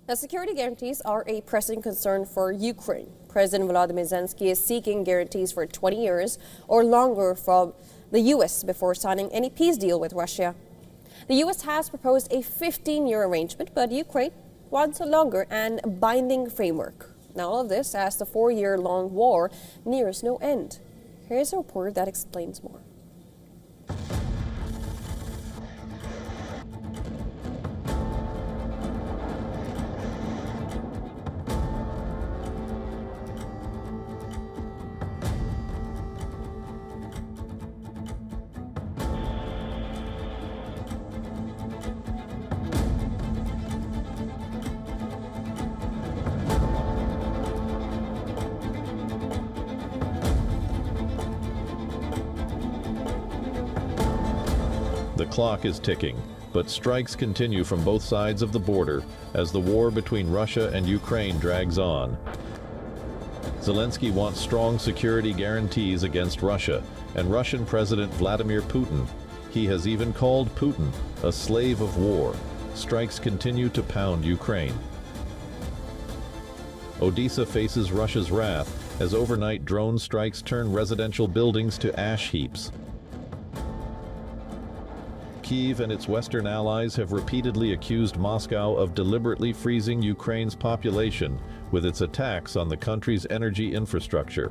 Now, security guarantees are a pressing concern for Ukraine. President Volodymyr Zelensky is seeking guarantees for 20 years or longer from the U.S. before signing any peace deal with Russia. The U.S. has proposed a 15-year arrangement, but Ukraine wants a longer and binding framework. Now, all of this as the 4-year-long war nears no end. Here's a report that explains more. The clock is ticking, but strikes continue from both sides of the border as the war between Russia and Ukraine drags on. Zelensky wants strong security guarantees against Russia and Russian President Vladimir Putin. He has even called Putin a slave of war. Strikes continue to pound Ukraine. Odessa faces Russia's wrath as overnight drone strikes turn residential buildings to ash heaps. Kyiv and its Western allies have repeatedly accused Moscow of deliberately freezing Ukraine's population with its attacks on the country's energy infrastructure.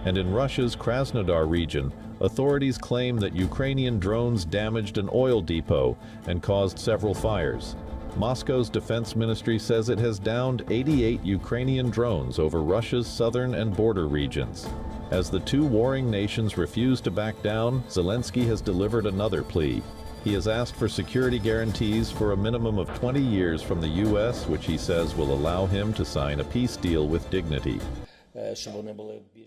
And in Russia's Krasnodar region, authorities claim that Ukrainian drones damaged an oil depot and caused several fires. Moscow's defense ministry says it has downed 88 Ukrainian drones over Russia's southern and border regions. As the two warring nations refuse to back down, Zelensky has delivered another plea. He has asked for security guarantees for a minimum of 20 years from the U.S., which he says will allow him to sign a peace deal with dignity.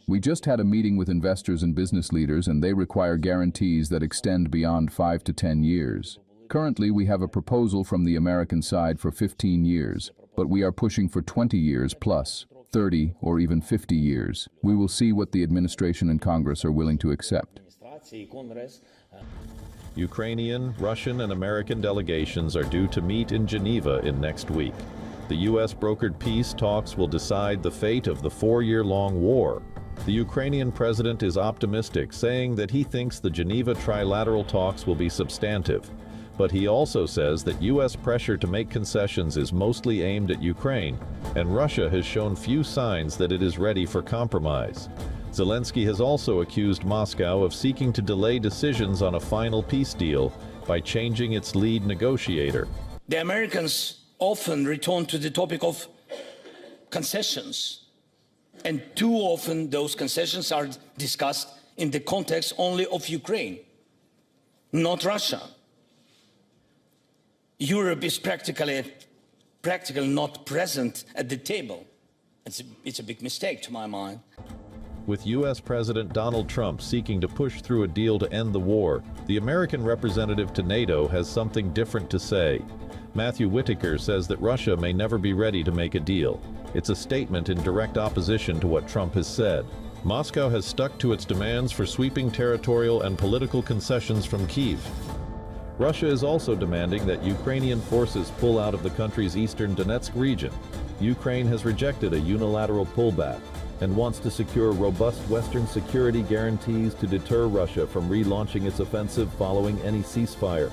We just had a meeting with investors and business leaders, and they require guarantees that extend beyond 5 to 10 years. Currently, we have a proposal from the American side for 15 years, but we are pushing for 20 years plus, 30 or even 50 years. We will see what the administration and Congress are willing to accept. Ukrainian, Russian, and American delegations are due to meet in Geneva in next week. The U.S.-brokered peace talks will decide the fate of the 4-year-long war. The Ukrainian president is optimistic, saying that he thinks the Geneva trilateral talks will be substantive. But he also says that U.S. pressure to make concessions is mostly aimed at Ukraine, and Russia has shown few signs that it is ready for compromise. Zelensky has also accused Moscow of seeking to delay decisions on a final peace deal by changing its lead negotiator. The Americans often return to the topic of concessions, and too often those concessions are discussed in the context only of Ukraine, not Russia. Europe is practically not present at the table. It's a big mistake to my mind. With U.S. President Donald Trump seeking to push through a deal to end the war, the American representative to NATO has something different to say. Matthew Whitaker says that Russia may never be ready to make a deal. It's a statement in direct opposition to what Trump has said. Moscow has stuck to its demands for sweeping territorial and political concessions from Kyiv. Russia is also demanding that Ukrainian forces pull out of the country's eastern Donetsk region. Ukraine has rejected a unilateral pullback and wants to secure robust Western security guarantees to deter Russia from relaunching its offensive following any ceasefire.